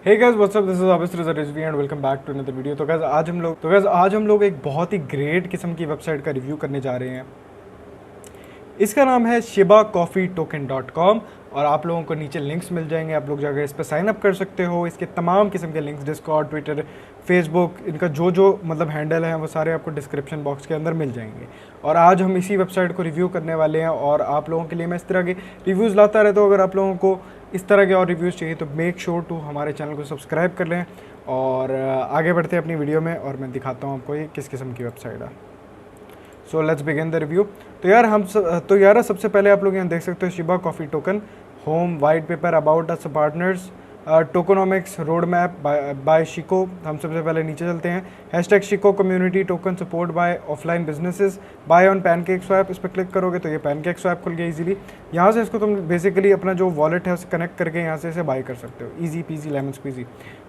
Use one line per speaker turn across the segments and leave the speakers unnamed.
Hey guys what's up, this is Abis Rizvi and welcome back to another video. तो guys आज हम लोग एक बहुत ही ग्रेट किस्म की वेबसाइट का रिव्यू करने जा रहे हैं। इसका नाम है shibacoffeetoken.com और आप लोगों को नीचे लिंक्स मिल जाएंगे। आप लोग जाकर इस पर साइन अप कर सकते हो। इसके तमाम किस्म के लिंक्स, डिस्कॉर्ड, ट्विटर, फेसबुक, इनका जो मतलब हैंडल है वो सारे आपको डिस्क्रिप्शन बॉक्स के अंदर मिल जाएंगे। और आज हम इसी वेबसाइट को रिव्यू करने वाले हैं और आप लोगों के लिए मैं इस तरह के रिव्यूज़ लाता रहता हूँ। अगर आप लोगों को इस तरह के और रिव्यूज़ चाहिए तो मेक श्योर टू हमारे चैनल को सब्सक्राइब कर लें। और आगे बढ़ते हैं अपनी वीडियो में और मैं दिखाता हूँ आपको ये किस किस्म की वेबसाइट है। So let's begin the review. तो यार सबसे पहले आप लोग यहाँ देख सकते हो Shiba coffee token, home, white paper, about us, partners, tokenomics, road map buy Shico. हम सबसे पहले नीचे चलते हैं। Hashtag Shico community token support by offline businesses, buy on PancakeSwap. इस पर क्लिक करोगे तो ये पैनकेक स्वैप खुल गया इजीली। यहाँ से इसको तुम बेसिकली अपना जो वॉलेट है उसे कनेक्ट करके यहाँ से इसे बाय कर सकते हो। Easy peasy lemon squeezy.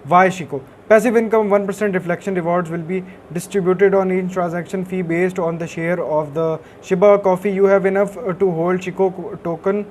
Why Shico passive income 1% reflection rewards will be distributed on each transaction fee based on the share of the Shiba coffee you have enough to hold Shico token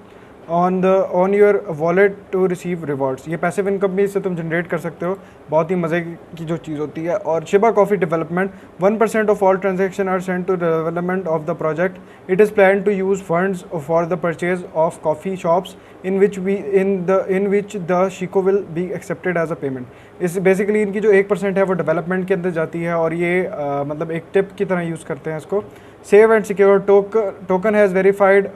on your wallet to receive rewards. ये passive income भी इससे तुम generate कर सकते हो। बहुत ही मज़े की जो चीज़ होती है। और Shiba coffee development 1% of all transaction are sent to development of the project. It is plan to use funds for the purchase of coffee shops in which the Shico will be accepted as a payment. इस basically इनकी जो 1% है वो development के अंदर जाती है और ये मतलब एक टिप की तरह यूज़ करते हैं इसको। Save and secure token has verified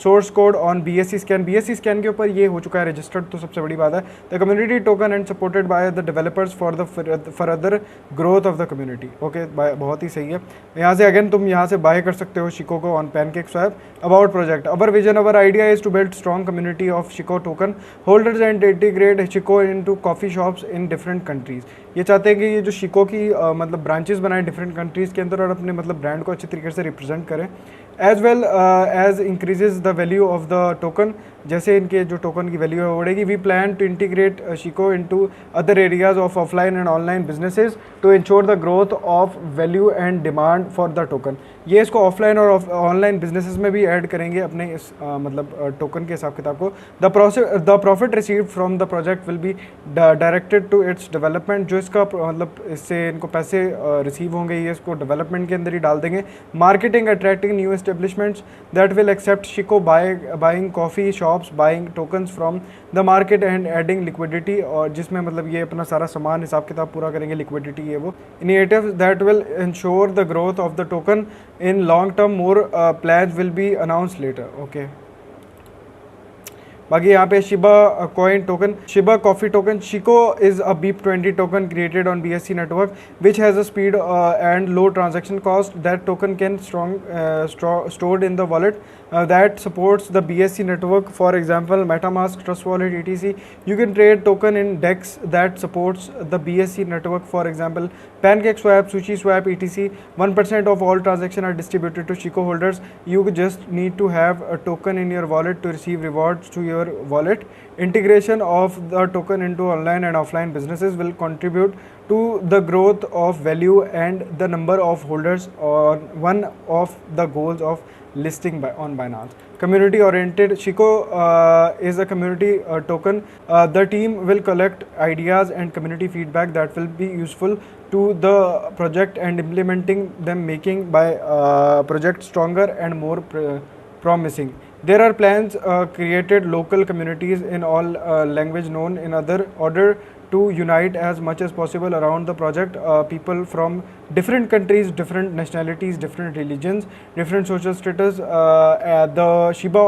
source code on BSC scan. BSC scan के ऊपर ये हो चुका है रजिस्टर्ड, तो सबसे बड़ी बात है। The community token and supported by the developers for other growth of the community. Okay, बहुत ही सही है। यहाँ से अगेन तुम यहाँ से बाय कर सकते हो शिको को on PancakeSwap. About project, our vision, our idea is to build strong community of Shico token holders and integrate Shico into coffee shops in different countries. ये चाहते हैं कि ये जो शिको की मतलब ब्रांचेस बनाएं डिफरेंट कंट्रीज़ के अंदर और अपने मतलब ब्रांड को अच्छी तरीके से रिप्रेजेंट करें। As well as increases the value of the token, जैसे इनके जो टोकन की वैल्यू है बढ़ेगी। We plan to integrate Shico into other areas of offline and online businesses to ensure the growth of value and demand for the token. ये इसको offline और online businesses में भी ऐड करेंगे अपने इस मतलब टोकन के हिसाब किताब को। The profit received from the project will be directed to its development. जो इसका मतलब इससे इनको पैसे रिसीव होंगे ये इसको डेवलपमेंट के अंदर ही डाल देंगे। Marketing, attracting new establishments that will accept Shico, buying coffee shops, buying tokens from the market and adding liquidity. और जिसमें मतलब ये अपना सारा सामान हिसाब किताब पूरा करेंगे, लिक्विडिटी ये वो। Initiatives that will ensure the growth of the token in long term, more plans will be announced later. Okay, बाकी यहाँ पे Shiba coin token, Shiba coffee token, Shico is a BEP20 token created on BSC network which has a speed and low transaction cost. That token can stored in the wallet that supports the BSC network, for example MetaMask, Trust Wallet, etc. You can trade token in DEX that supports the BSC network, for example PancakeSwap, SushiSwap, etc. 1% of all transactions are distributed to Chico holders. You just need to have a token in your wallet to receive rewards to your wallet. Integration of the token into online and offline businesses will contribute to the growth of value and the number of holders, on one of the goals of listing on Binance. Community oriented, Chico is a community token. The team will collect ideas and community feedback that will be useful to the project and implementing them, making by project stronger and more promising. There are plans created local communities in all language known in order to unite as much as possible around the project. People from different countries, different nationalities, different religions, different social status, the Shiba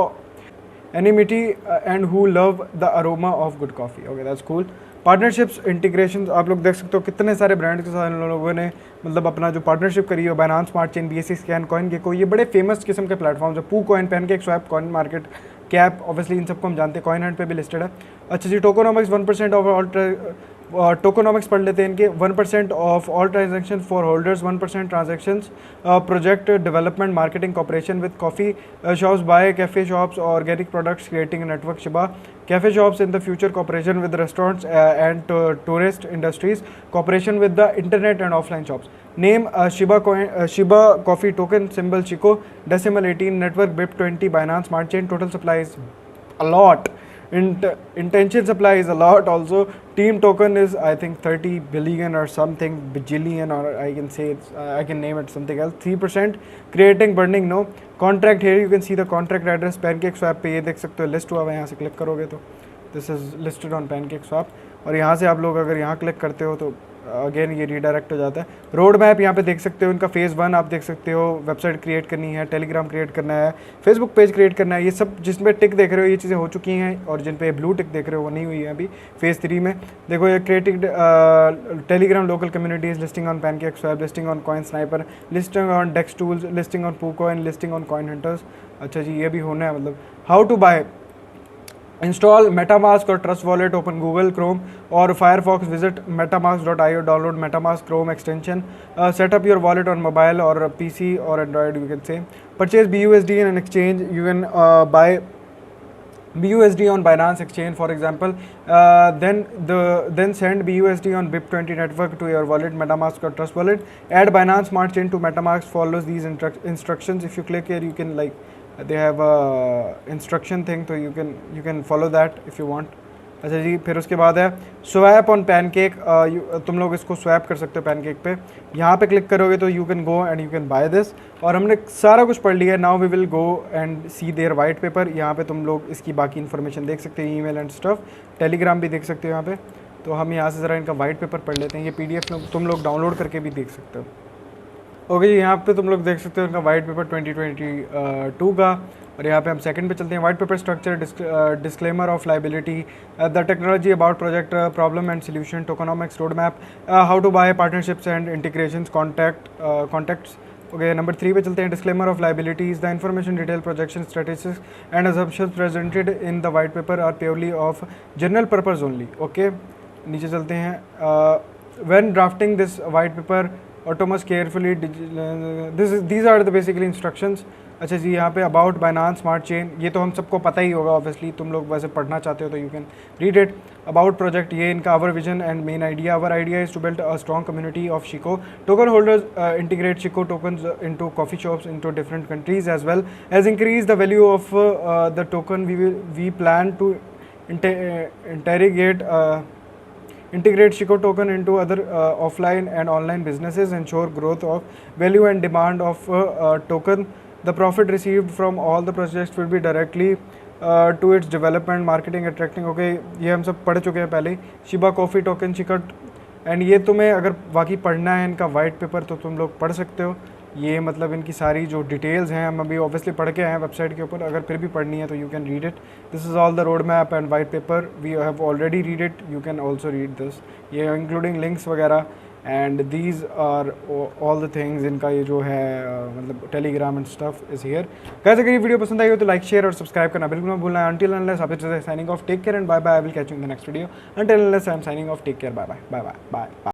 anonymity and who love the aroma of good coffee. Okay, that's cool. Partnerships, integration, आप लोग देख सकते हो कितने सारे brand के साथ इन लोगों ने मतलब अपना जो पार्टनरशिप करी है। Binance smart chain, BSC Scan, Coin Gecko, ये बड़े फेमस किस्म के प्लेटफॉर्म्स है। Poo Coin, Pancake Swap, Coin Market Cap, obviously इन सबको हम जानते हैं। कॉइन हंट पे भी लिस्टेड है। अच्छा जी, टोकोनॉमिक्स 1% ऑफ ऑल टोकोनॉमिक्स पढ़ लेते हैं इनके। 1% of all transaction for holders, 1% transactions, project development, marketing, cooperation with coffee shops, buy cafe shops, organic products, creating network Shiba cafe shops in the future, cooperation with restaurants and tourist industries, cooperation with the internet and offline shops. Name Shiba Coffee Token, symbol Chico, decimal 18, network BIP20, Binance Smart Chain. Total supply is a lot. Intention supply is a lot also. Team token is I think 30 billion or something bajillion, or I can say it's I can name it something else. 3% creating burning no contract. Here you can see the contract address PancakeSwap पे ये देख सकते हो list हुआ है, यहाँ से click करोगे तो this is listed on PancakeSwap, और यहाँ से आप लोग अगर यहाँ क्लिक करते हो तो अगेन ये रीडायरेक्ट हो जाता है। रोड मैप यहाँ पे देख सकते हो, इनका फेज़ 1 आप देख सकते हो, वेबसाइट क्रिएट करनी है, टेलीग्राम क्रिएट करना है, फेसबुक पेज क्रिएट करना है, ये सब जिसमें टिक देख रहे हो ये चीज़ें हो चुकी हैं, और जिन पे ब्लू टिक देख रहे हो वो नहीं हुई है अभी। फेज़ 3 में देखो ये creating Telegram local communities, listing on PancakeSwap, listing on Coin Sniper, listing on Dex Tools, listing on PooCoin, listing on Coin Hunters. अच्छा जी, ये भी होना है। मतलब how to buy, install MetaMask और Trust Wallet, open Google Chrome और Firefox, visit metamask.io, download MetaMask Chrome extension, setup your wallet on mobile और PC और Android you can say, purchase BUSD in an exchange, you can buy BUSD on Binance exchange for example, then send BUSD on BIP20 network to your wallet, MetaMask or trust wallet, add Binance Smart Chain to MetaMask, follows these instructions. If you click here you can like they have a instruction thing, so you can follow that if you want. अच्छा जी, फिर उसके बाद है swap on pancake, तुम लोग इसको swap कर सकते हो पैनकेक पे, यहाँ पे क्लिक करोगे तो you can go and you can buy this. और हमने सारा कुछ पढ़ लिया है, now we will go and see their white paper. यहाँ पे तुम लोग इसकी बाकी इन्फॉर्मेशन देख सकते हो, ईमेल एंड स्टफ, टेलीग्राम भी देख सकते हो यहाँ पे। तो हम यहाँ से ज़रा इनका वाइट पेपर पढ़ लेते हैं, ये PDF तुम लोग डाउनलोड करके भी देख सकते हो। ओके जी, यहाँ पे तुम लोग देख सकते हो इनका वाइट पेपर 2022 का, और यहाँ पे हम सेकंड पे चलते हैं। White paper structure, disclaimer of liability, the technology about project, problem and solution, tokenomics, road map, how to buy, partnerships and integrations, contacts. Okay, number 3 पे चलते हैं। Disclaimer of liabilities, the information, detail, projection, statistics and assumptions presented in the white paper are purely of general purpose only. Okay, नीचे चलते हैं। When drafting this white paper utmost carefully, these are the basically instructions. अच्छा जी, यहाँ पे about Binance smart chain, ये तो हम सबको पता ही होगा ऑब्वियसली, तुम लोग वैसे पढ़ना चाहते हो तो you can read it. About project, ये इनका our vision and main idea, our idea is to build a strong community of Shico token holders, integrate Shico tokens into coffee shops into different countries as well as increase the value of the token. We plan to integrate Chico token into other offline and online businesses, ensure growth of value and demand of token. The profit received from all the projects will be directly to its development, marketing, attracting. Okay, ये हम सब पढ़ चुके हैं पहले। Shiba coffee token चिकट, and ये तुम्हें अगर बाकी पढ़ना है इनका वाइट पेपर तो तुम लोग पढ़ सकते हो। ये मतलब इनकी सारी जो डिटेल्स हैं हम अभी ऑब्वियसली पढ़ के आए हैं वेबसाइट के ऊपर, अगर फिर भी पढ़नी है तो you can read it. This is all the road map and white paper, we have already read it, you can also read this, ये इंक्लूडिंग लिंक्स वगैरह, and these are all the things. इनका ये जो है मतलब Telegram and stuff is here. Guys, अगर ये video पसंद आई हो तो लाइक, शेयर और सब्सक्राइब करना बिल्कुल मत भूलना। अंटिल अनलेस आप signing off, take care and bye bye, I will catch you in the next video. Until unless I am signing off, take care, bye bye bye bye bye.